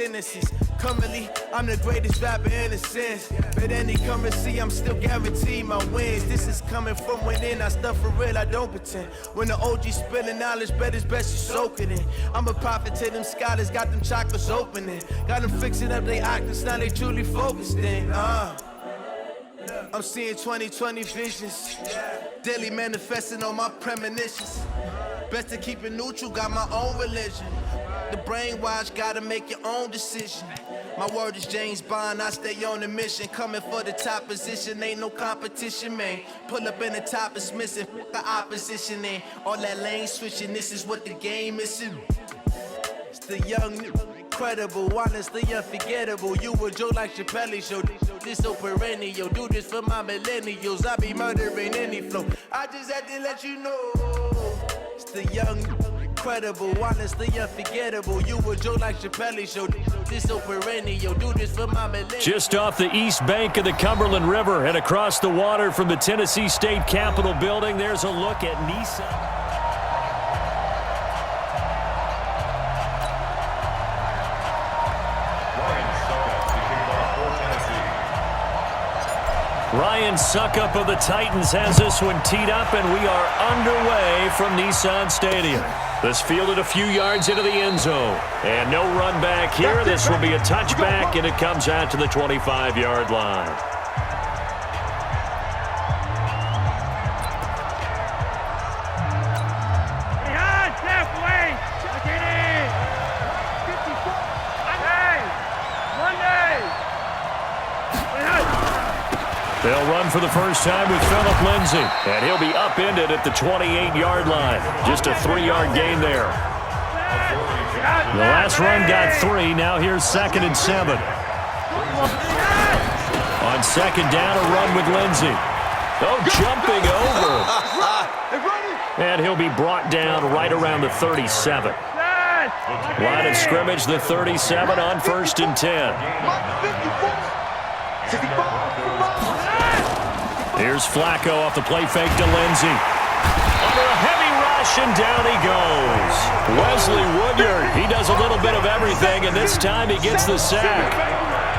sentences. Currently, I'm the greatest rapper in a sense. But any currency, I'm still guaranteed my wins. This is coming from within. I stuff for real, I don't pretend. When the OG spilling knowledge, bet it's best you soak it in. I'm a prophet to them scholars, got them chakras opening. Got them fixing up they octaves, now they truly focused in. I'm seeing 2020 visions. Daily manifesting on my premonitions. Best to keep it neutral, got my own religion. The brainwash, gotta make your own decision. My word is James Bond, I stay on a mission. Coming for the top position, ain't no competition, man. Pull up in the top, it's missing, the opposition in. All that lane switching, this is what the game is. It's the young, incredible, honestly unforgettable. You a joke like Chappelle show. This so perennial, do this for my millennials. I be murdering any flow. I just had to let you know. It's the young, incredible, honestly unforgettable. You a joke like Chappelle show. This so perennial, do this for my millennials. Just off the east bank of the Cumberland River and across the water from the Tennessee State Capitol building, there's a look at Nissan. Ryan Suckup of the Titans has this one teed up, and we are underway from Nissan Stadium. This fielded a few yards into the end zone. And no run back here. This will be a touchback, and it comes out to the 25-yard line. They'll run for the first time with Phillip Lindsay, and he'll be upended at the 28-yard line. Just a 3-yard gain there. The last run got 3. Now here's 2nd and 7. On second down, a run with Lindsay. Oh, jumping over. And he'll be brought down right around the 37. Line of scrimmage, the 37 on 1st and 10. Here's Flacco off the play fake to Lindsay. Under a heavy rush, and down he goes. Wesley Woodyard, he does a little bit of everything, and this time he gets the sack.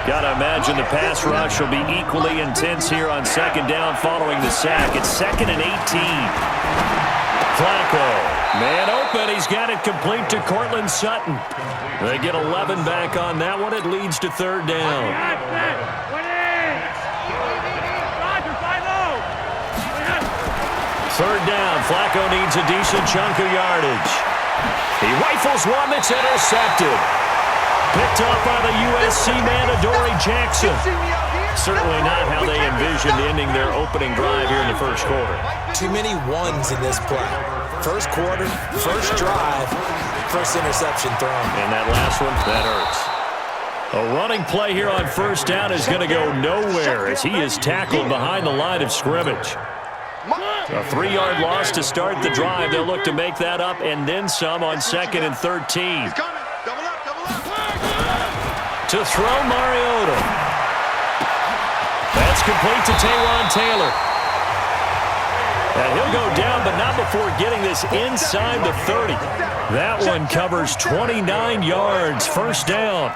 Gotta imagine the pass rush will be equally intense here on second down following the sack. It's 2nd and 18. Flacco, man open. He's got it complete to Cortland Sutton. They get 11 back on that one. It leads to 3rd down. Third down, Flacco needs a decent chunk of yardage. He rifles one that's intercepted. Picked up by the USC man, Adoree Jackson. Certainly not how they envisioned ending their opening drive here in the first quarter. Too many ones in this play. First quarter, first drive, first interception thrown. And that last one, that hurts. A running play here on first down is going to go nowhere as he is tackled behind the line of scrimmage. A 3-yard loss to start the drive. They'll look to make that up and then some on 2nd and 13. To throw Mariota. That's complete to Taywan Taylor. And he'll go down, but not before getting this inside the 30. That one covers 29 yards. First down.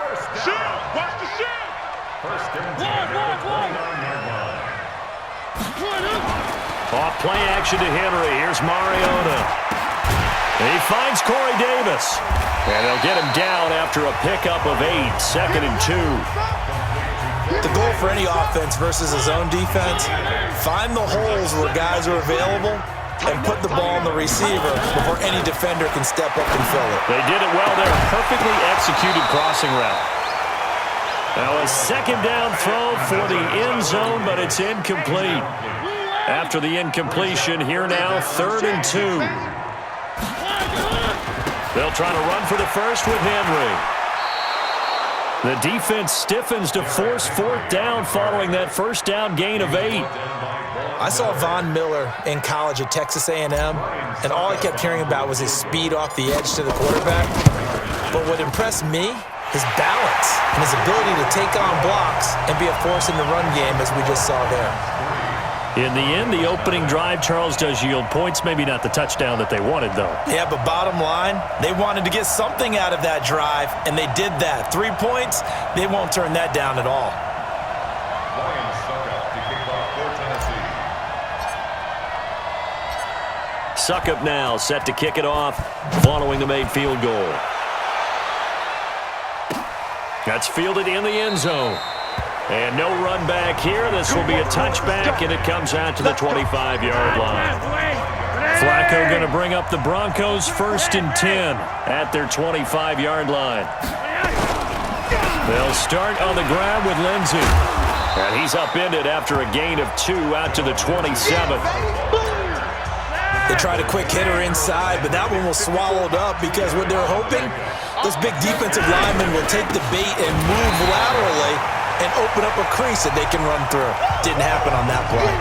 Off play action to Henry. Here's Mariota. And he finds Corey Davis. And they'll get him down after a pickup of 8. 2nd and 2. The goal for any offense versus a zone defense, find the holes where guys are available and put the ball in the receiver before any defender can step up and fill it. They did it well there. Perfectly executed crossing route. Now a second down throw for the end zone, but it's incomplete. After the incompletion, here now, 3rd and 2. They'll try to run for the first with Henry. The defense stiffens to force 4th down following that first down gain of 8. I saw Von Miller in college at Texas A&M, and all I kept hearing about was his speed off the edge to the quarterback. But what impressed me, his balance and his ability to take on blocks and be a force in the run game, as we just saw there. In the end, the opening drive, Charles, does yield points. Maybe not the touchdown that they wanted, though. Yeah, but bottom line, they wanted to get something out of that drive, and they did that. 3 points, they won't turn that down at all. Suckup now, set to kick it off, following the made field goal. That's fielded in the end zone. And no run back here. This will be a touchback, and it comes out to the 25-yard line. Flacco going to bring up the Broncos 1st and 10 at their 25-yard line. They'll start on the ground with Lindsey. And he's upended after a gain of 2 out to the 27. They tried a quick hitter inside, but that one was swallowed up because what they're hoping, those big defensive linemen will take the bait and move laterally and open up a crease that they can run through. Didn't happen on that play.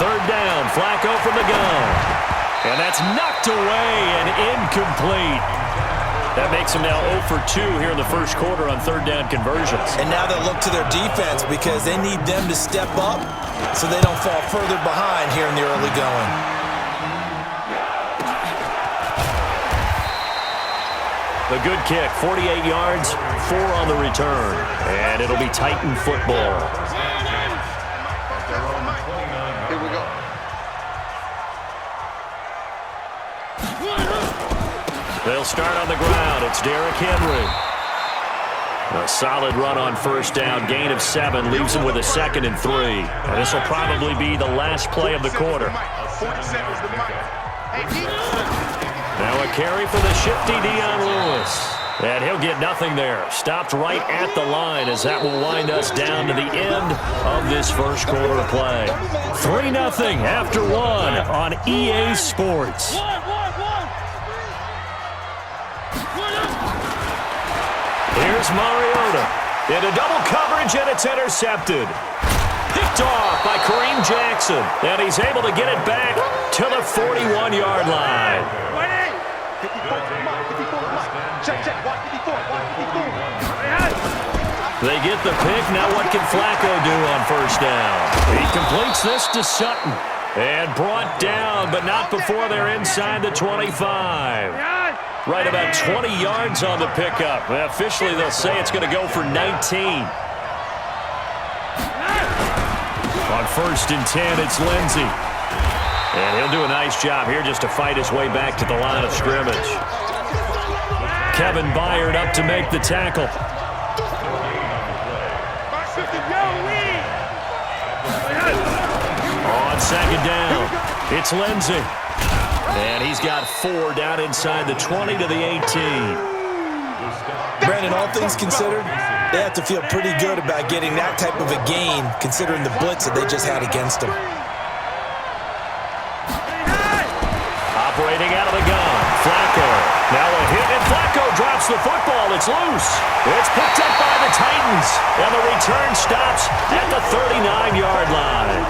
Third down, Flacco from the gun. And that's knocked away and incomplete. That makes them now 0 for 2 here in the first quarter on third down conversions. And now they'll look to their defense because they need them to step up so they don't fall further behind here in the early going. The good kick, 48 yards, 4 on the return. And it'll be Titan football. Here we go. They'll start on the ground. It's Derrick Henry. A solid run on first down. Gain of 7 leaves him with a 2nd and 3. And this will probably be the last play of the quarter. Now a carry for the shifty Dion Lewis. And he'll get nothing there. Stopped right at the line as that will wind us down to the end of this first quarter play. 3-0 after 1 on EA Sports. Here's Mariota. Into double coverage, and it's intercepted. Picked off by Kareem Jackson. And he's able to get it back to the 41-yard line. They get the pick. Now what can Flacco do on first down? He completes this to Sutton. And brought down, but not before they're inside the 25. Right about 20 yards on the pickup. Officially, they'll say it's going to go for 19. On 1st and 10, it's Lindsey. And he'll do a nice job here just to fight his way back to the line of scrimmage. Kevin Byard up to make the tackle. On 2nd down, it's Lindsey. And he's got 4 down inside the 20 to the 18. Brandon, all things considered, they have to feel pretty good about getting that type of a gain considering the blitz that they just had against them. Operating out of the gun, Flacco. Now a hit, and Flacco drops the football. It's loose. It's picked up by the Titans. And the return stops at the 39-yard line.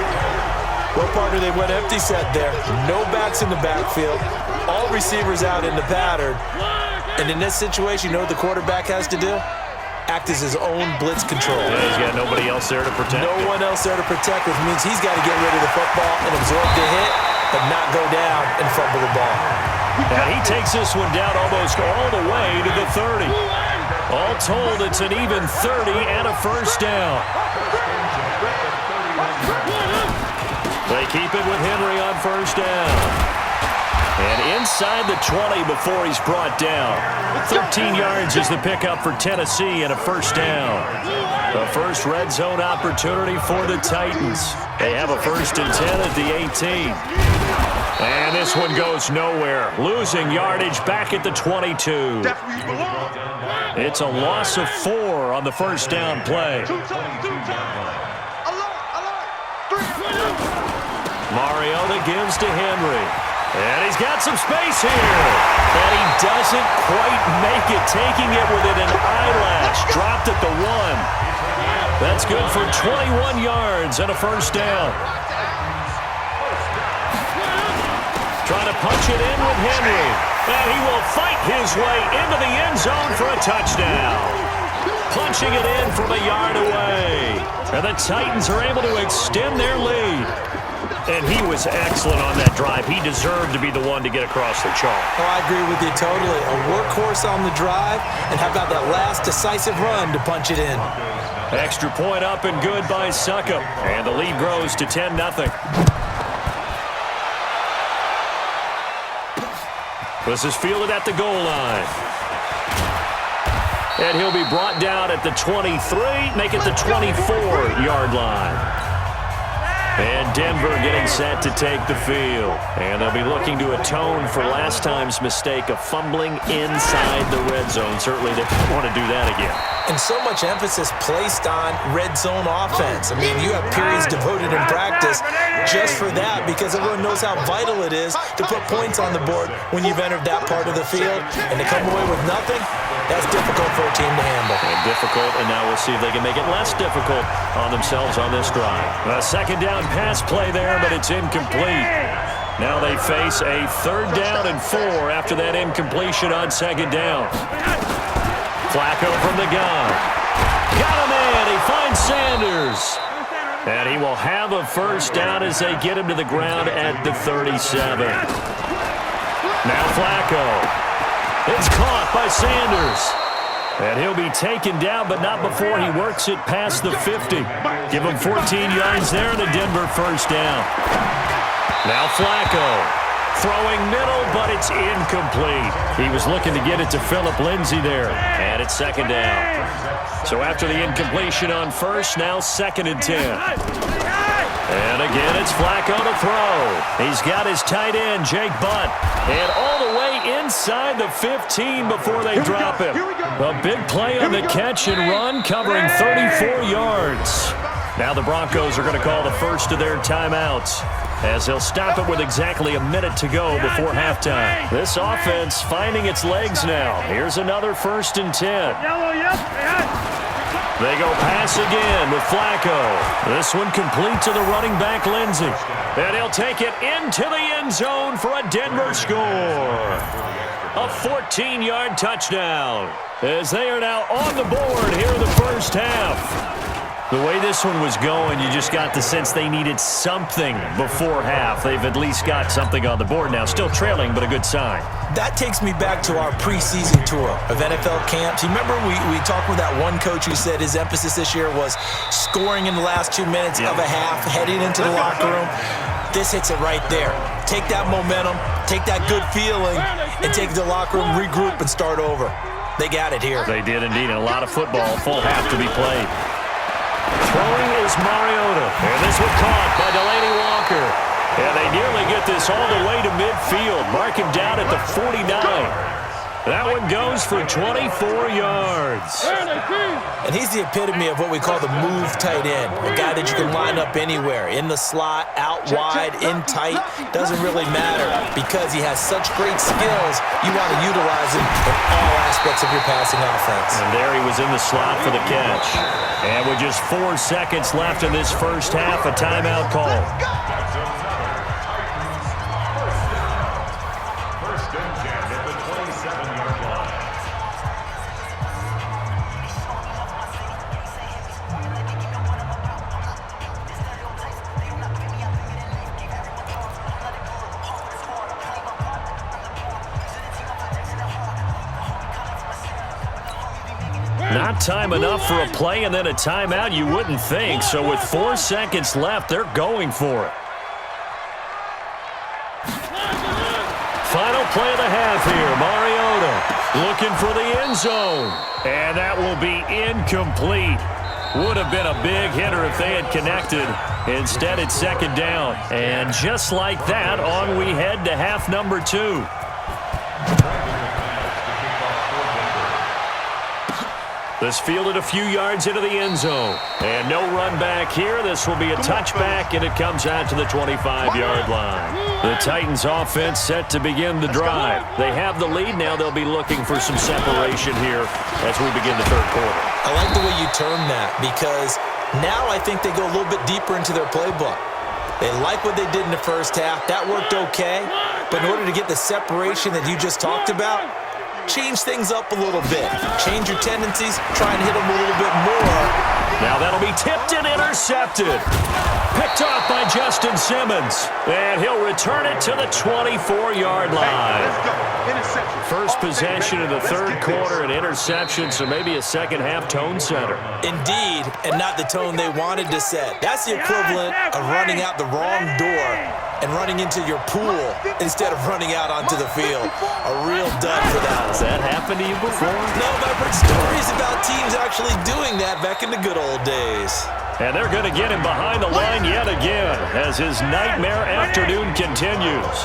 Well, partner, they went empty set there. No backs in the backfield. All receivers out in the pattern. And in this situation, you know what the quarterback has to do? Act as his own blitz control. Yeah, he's got nobody else there to protect. No one else there to protect, which means he's got to get rid of the football and absorb the hit, but not go down and fumble the ball. And he takes this one down almost all the way to the 30. All told, it's an even 30 and a first down. They keep it with Henry on first down. And inside the 20 before he's brought down. 13 yards is the pickup for Tennessee and a first down. The first red zone opportunity for the Titans. They have a 1st and 10 at the 18. And this one goes nowhere. Losing yardage back at the 22. It's a loss of 4 on the first down play. Mariota gives to Henry. And he's got some space here. And he doesn't quite make it, taking it within an eyelash. Dropped at the 1. That's good for 21 yards and a first down. Trying to punch it in with Henry. And he will fight his way into the end zone for a touchdown. Punching it in from a yard away. And the Titans are able to extend their lead. And he was excellent on that drive. He deserved to be the one to get across the chalk. Oh, I agree with you totally. A workhorse on the drive, and how about that last decisive run to punch it in? Extra point up and good by Succop. And the lead grows to 10-0. This is fielded at the goal line. And he'll be brought down at the 23, make it the 24-yard line. And Denver getting set to take the field. And they'll be looking to atone for last time's mistake of fumbling inside the red zone. Certainly they don't want to do that again. And so much emphasis placed on red zone offense. I mean, you have periods devoted in practice just for that because everyone knows how vital it is to put points on the board when you've entered that part of the field. And to come away with nothing, that's difficult for a team to handle. And difficult, and now we'll see if they can make it less difficult on themselves on this drive. A second down pass play there, but it's incomplete. Now they face a 3rd down and 4 after that incompletion on 2nd down. Flacco from the gun. Got him in. He finds Sanders. And he will have a 1st down as they get him to the ground at the 37. Now Flacco. It's caught by Sanders. And he'll be taken down, but not before he works it past the 50. Give him 14 yards there and a Denver 1st down. Now Flacco. Throwing middle, but it's incomplete. He was looking to get it to Phillip Lindsay there. And it's 2nd down. So after the incompletion on 1st, now 2nd and 10. And again, it's Flacco to throw. He's got his tight end, Jake Butt. And all the way inside the 15 before they drop him. A big play on the catch and run, covering 34 yards. Now the Broncos are going to call the first of their timeouts, as they'll stop it with exactly a minute to go before halftime. This offense finding its legs now. Here's another 1st and 10. They go pass again with Flacco. This one complete to the running back, Lindsay. And he'll take it into the end zone for a Denver score. A 14-yard touchdown, as they are now on the board here in the 1st half. The way this one was going, you just got the sense they needed something before half. They've at least got something on the board now. Still trailing, but a good sign. That takes me back to our preseason tour of NFL camps. You remember we talked with that one coach who said his emphasis this year was scoring in the last 2 minutes of a half, heading into the locker room. This hits it right there. Take that momentum, take that good feeling, and take the locker room, regroup, and start over. They got it here. They did indeed, and a lot of football, full half to be played. Throwing is Mariota. And this one caught by Delaney Walker. And they nearly get this all the way to midfield. Mark him down at the 49. That one goes for 24 yards. And he's the epitome of what we call the move tight end. A guy that you can line up anywhere. In the slot, out wide, in tight. Doesn't really matter because he has such great skills. You want to utilize him in all aspects of your passing offense. And there he was in the slot for the catch. And with just 4 seconds left in this 1st half, a timeout call. Not time enough for a play and then a timeout, you wouldn't think. So with 4 seconds left, they're going for it. Final play of the half here. Mariota looking for the end zone. And that will be incomplete. Would have been a big hitter if they had connected. Instead, it's 2nd down. And just like that, on we head to half number 2. This fielded a few yards into the end zone. And no run back here. This will be a touchback, and it comes out to the 25-yard line. The Titans offense set to begin the drive. They have the lead now. They'll be looking for some separation here as we begin the 3rd quarter. I like the way you term that because now I think they go a little bit deeper into their playbook. They like what they did in the first half. That worked okay. But in order to get the separation that you just talked about, change things up a little bit. Change your tendencies, try and hit them a little bit more. Now that'll be tipped and intercepted. Picked off by Justin Simmons. And he'll return it to the 24-yard line. First possession of the third quarter, an interception, so maybe a second-half tone setter. Indeed, and not the tone they wanted to set. That's the equivalent of running out the wrong door and running into your pool instead of running out onto the field. A real dud for that one. Has that happened to you before? No, but I've heard stories about teams actually doing that back in the good old days. And they're going to get him behind the line yet again as his nightmare afternoon continues.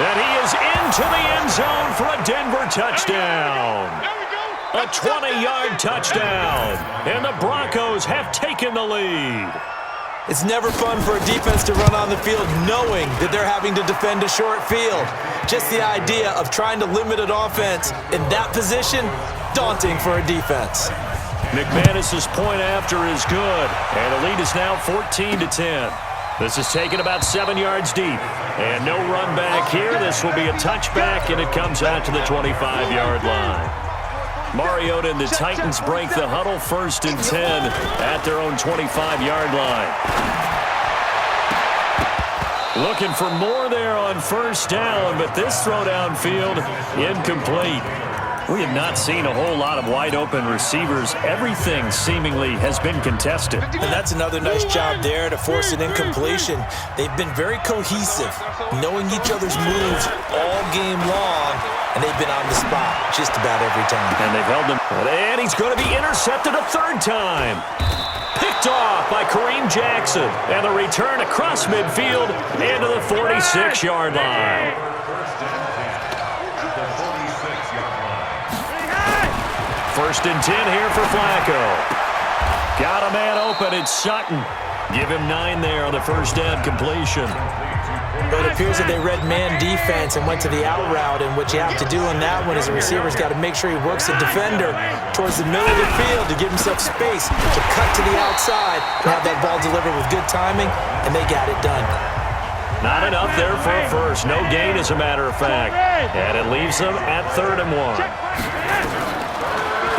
And he is into the end zone for a Denver touchdown. A 20-yard touchdown. And the Broncos have taken the lead. It's never fun for a defense to run on the field knowing that they're having to defend a short field. Just the idea of trying to limit an offense in that position, daunting for a defense. McManus's point after is good. And the lead is now 14-10. This is taken about 7 yards deep. And no run back here. This will be a touchback, and it comes out to the 25-yard line. Mariota and the Titans break the huddle, 1st and 10 at their own 25-yard line. Looking for more there on first down, but this throw downfield incomplete. We have not seen a whole lot of wide-open receivers. Everything seemingly has been contested. And that's another nice job there to force an incompletion. They've been very cohesive, knowing each other's moves all game long, and they've been on the spot just about every time. And they've held him. And he's going to be intercepted a third time. Picked off by Kareem Jackson. And the return across midfield into the 46-yard line. First and 10 here for Flacco. Got a man open. It's Sutton. Give him 9 there on the first down completion. But it appears that they read man defense and went to the out route, and what you have to do on that one is a receiver's got to make sure he works the defender towards the middle of the field to give himself space to cut to the outside and have that ball delivered with good timing, and they got it done. Not enough there for a first. No gain, as a matter of fact. And it leaves them at 3rd and 1.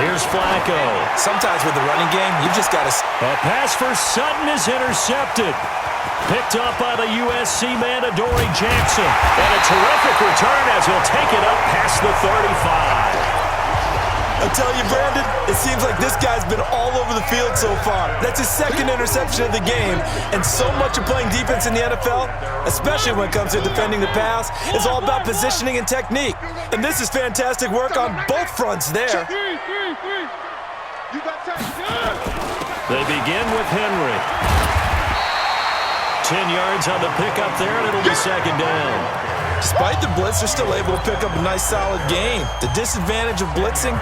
Here's Flacco. Sometimes with the running game, you've just got to... A pass for Sutton is intercepted. Picked up by the USC man, Adoree Jackson. And a terrific return as he'll take it up past the 35. I tell you, Brandon, it seems like this guy's been all over the field so far. That's his 2nd interception of the game. And so much of playing defense in the NFL, especially when it comes to defending the pass, is all about positioning and technique. And this is fantastic work on both fronts there. They begin with Henry. 10 yards on the pickup there, and it'll be 2nd down. Despite the blitz, they're still able to pick up a nice, solid gain. The disadvantage of blitzing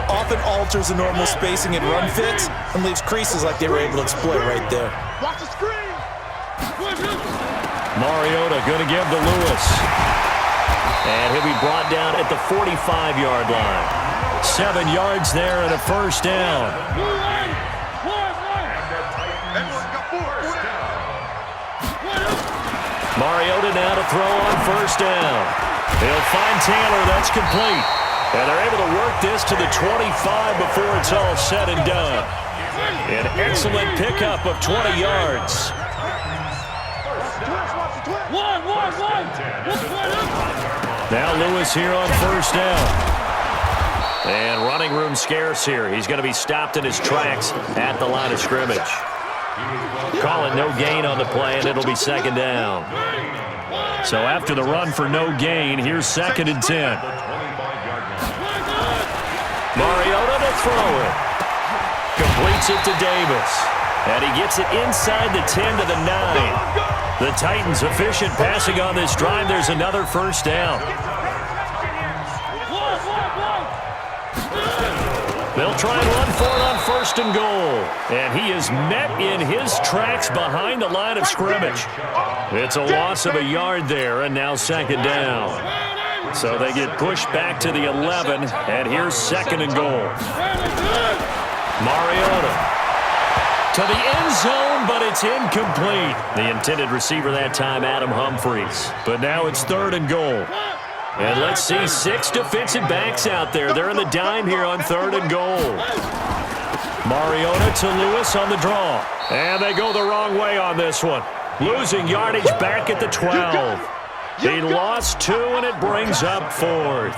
often alters the normal spacing and run fits and leaves creases like they were able to exploit right there. Watch the screen. Mariota going to give to Lewis. And he'll be brought down at the 45-yard line. 7 yards there and a first down. Mariota now to throw on first down. He'll find Taylor. That's complete. And they're able to work this to the 25 before it's all said and done. An excellent pickup of 20 yards. Now Lewis here on first down. And running room scarce here. He's going to be stopped in his tracks at the line of scrimmage. Calling no gain on the play, and it'll be 2nd down. So after the run for no gain, here's 2nd and 10. Mariota to throw it. Completes it to Davis. And he gets it inside the 10 to the 9. The Titans efficient passing on this drive. There's another first down. They'll try and run for it on 1st and goal. And he is met in his tracks behind the line of scrimmage. It's a loss of a yard there, and now 2nd down. So they get pushed back to the 11, and here's 2nd and goal. Mariota to the end zone, but it's incomplete. The intended receiver that time, Adam Humphries. But now it's 3rd and goal. And let's see, 6 defensive backs out there. They're in the dime here on 3rd and goal. Mariota to Lewis on the draw. And they go the wrong way on this one. Losing yardage back at the 12. He lost 2, and it brings up 4th.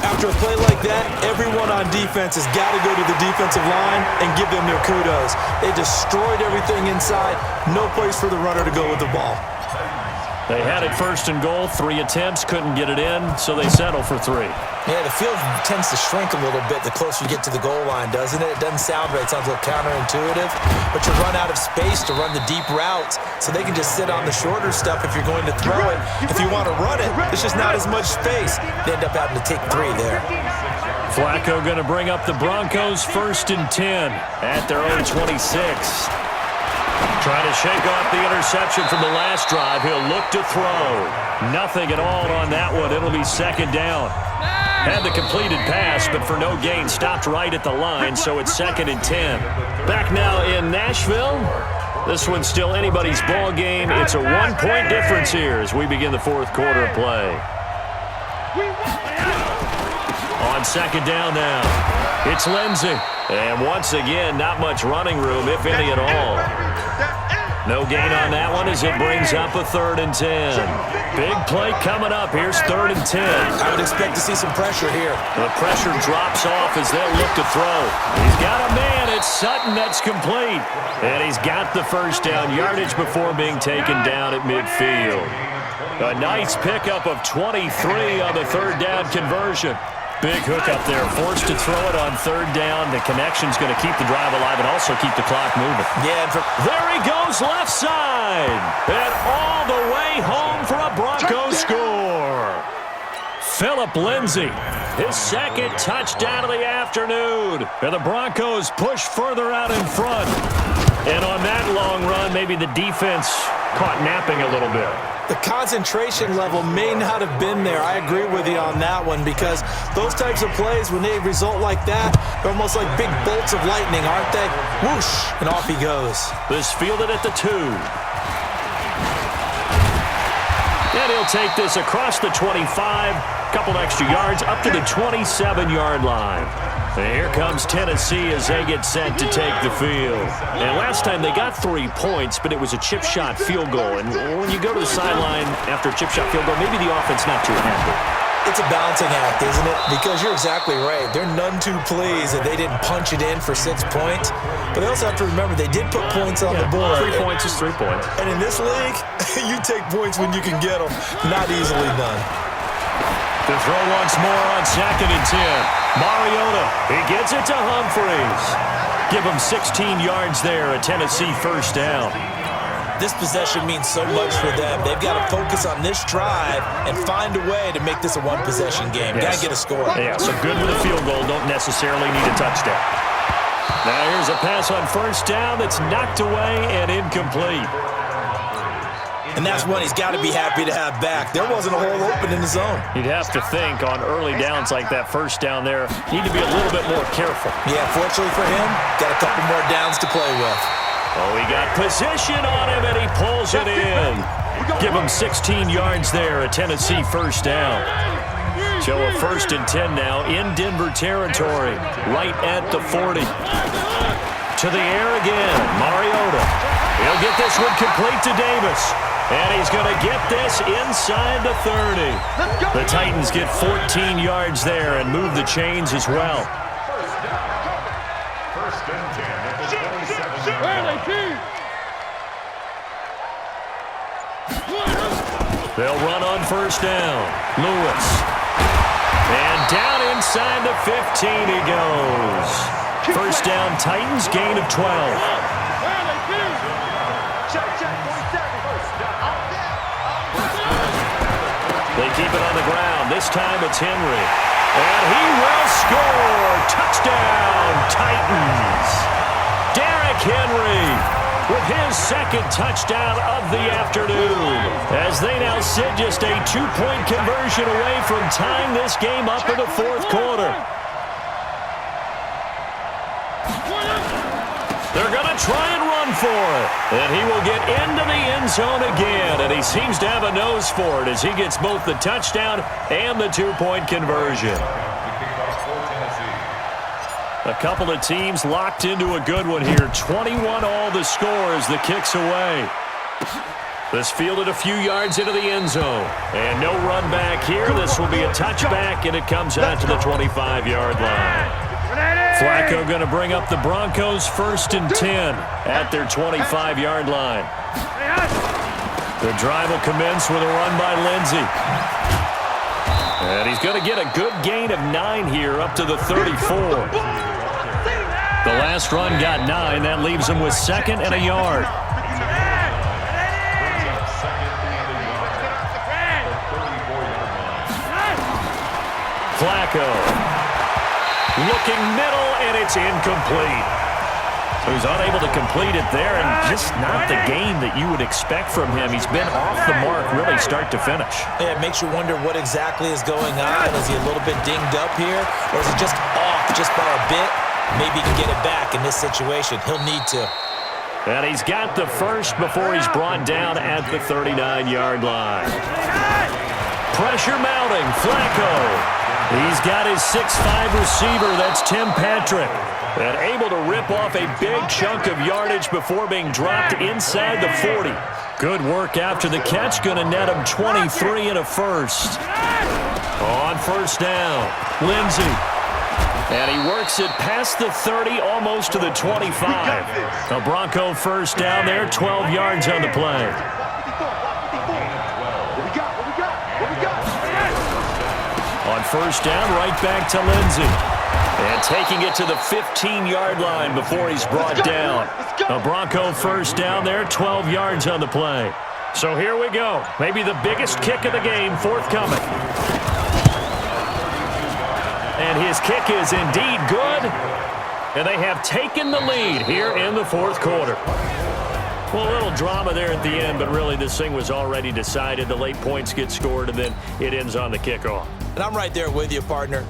After a play like that, everyone on defense has got to go to the defensive line and give them their kudos. They destroyed everything inside. No place for the runner to go with the ball. They had it 1st and goal, 3 attempts, couldn't get it in, so they settle for 3. Yeah, the field tends to shrink a little bit the closer you get to the goal line, doesn't it? It doesn't sound right. It sounds a little counterintuitive, but you run out of space to run the deep routes, so they can just sit on the shorter stuff if you're going to throw it. If you want to run it, there's just not as much space. They end up having to take 3 there. Flacco going to bring up the Broncos 1st and 10 at their own 26. Trying to shake off the interception from the last drive. He'll look to throw. Nothing at all on that one. It'll be 2nd down. Had the completed pass, but for no gain. Stopped right at the line, so it's 2nd and 10. Back now in Nashville. This one's still anybody's ball game. It's a 1-point difference here as we begin the 4th quarter of play. On 2nd down now, it's Lindsey. And once again, not much running room, if any at all. No gain on that one as it brings up a 3rd and 10. Big play coming up. Here's 3rd and 10. I would expect to see some pressure here. The pressure drops off as they'll look to throw. He's got a man. It's Sutton that's complete. And he's got the 1st down yardage before being taken down at midfield. A nice pickup of 23 on the 3rd down conversion. Big hook up there, forced to throw it on 3rd down. The connection's going to keep the drive alive and also keep the clock moving. Yeah, there he goes left side. And all the way home for a Broncos score. Phillip Lindsay, his 2nd touchdown of the afternoon. And the Broncos push further out in front. And on that long run, maybe the defense caught napping a little bit. The concentration level may not have been there. I agree with you on that one because those types of plays, when they result like that, they're almost like big bolts of lightning, aren't they? Whoosh, and off he goes. This fielded at the 2. And he'll take this across the 25, couple extra yards, up to the 27-yard line. And here comes Tennessee as they get set to take the field. And last time they got 3 points, but it was a chip shot field goal. And when you go to the sideline after a chip shot field goal, maybe the offense not too happy. It's a balancing act, isn't it? Because you're exactly right. They're none too pleased that they didn't punch it in for 6 points. But they also have to remember they did put points on the board. 3 points is 3 points. And in this league, you take points when you can get them. Not easily done. To throw once more on 2nd and 10. Mariota, he gets it to Humphries. Give him 16 yards there, a Tennessee 1st down. This possession means so much for them. They've got to focus on this drive and find a way to make this a one-possession game. Yes. Got to get a score. Yeah, so good with a field goal, don't necessarily need a touchdown. Now here's a pass on 1st down that's knocked away and incomplete. And that's one he's got to be happy to have back. There wasn't a hole open in the zone. You'd have to think on early downs like that 1st down there, need to be a little bit more careful. Yeah, fortunately for him, got a couple more downs to play with. Oh, he got position on him, and he pulls it in. Give him 16 yards there, a Tennessee 1st down. So a 1st and 10 now in Denver territory, right at the 40. To the air again, Mariota. He'll get this one complete to Davis. And he's going to get this inside the 30. The Titans get 14 yards there and move the chains as well. They'll run on 1st down. Lewis. And down inside the 15 he goes. 1st down Titans, gain of 12. They keep it on the ground. This time it's Henry. And he will score. Touchdown, Titans. Derrick Henry with his second touchdown of the afternoon, as they now sit just a 2-point conversion away from tying this game up in the fourth quarter. They're going to try and run for it. And he will get into the end zone again. And he seems to have a nose for it as he gets both the touchdown and the 2-point conversion. A couple of teams locked into a good one here. 21 all the score as the kick's away. This fielded a few yards into the end zone. And no run back here. This will be a touchback, and it comes out to the 25-yard line. Flacco going to bring up the Broncos 1st and 10 at their 25-yard line. The drive will commence with a run by Lindsey. And he's going to get a good gain of 9 here up to the 34. The last run got 9. That leaves him with 2nd and a yard. Flacco. Looking middle, and it's incomplete. So he's unable to complete it there, and just not the game that you would expect from him. He's been off the mark really start to finish. Yeah, it makes you wonder what exactly is going on. Is he a little bit dinged up here, or is he just off just by a bit? Maybe he can get it back in this situation. He'll need to. And he's got the first before he's brought down at the 39-yard line. Pressure mounting. Flacco. He's got his 6'5 receiver, that's Tim Patrick, and able to rip off a big chunk of yardage before being dropped inside the 40. Good work after the catch, going to net him 23 and a first. On first down, Lindsey. And he works it past the 30, almost to the 25. A Bronco first down there, 12 yards on the play. On first down, right back to Lindsey. And taking it to the 15-yard line before he's brought down. A Bronco first down there, 12 yards on the play. So here we go. Maybe the biggest kick of the game forthcoming. And his kick is indeed good. And they have taken the lead here in the fourth quarter. Well, a little drama there at the end, but really this thing was already decided. The late points get scored, and then it ends on the kickoff. And I'm right there with you, partner.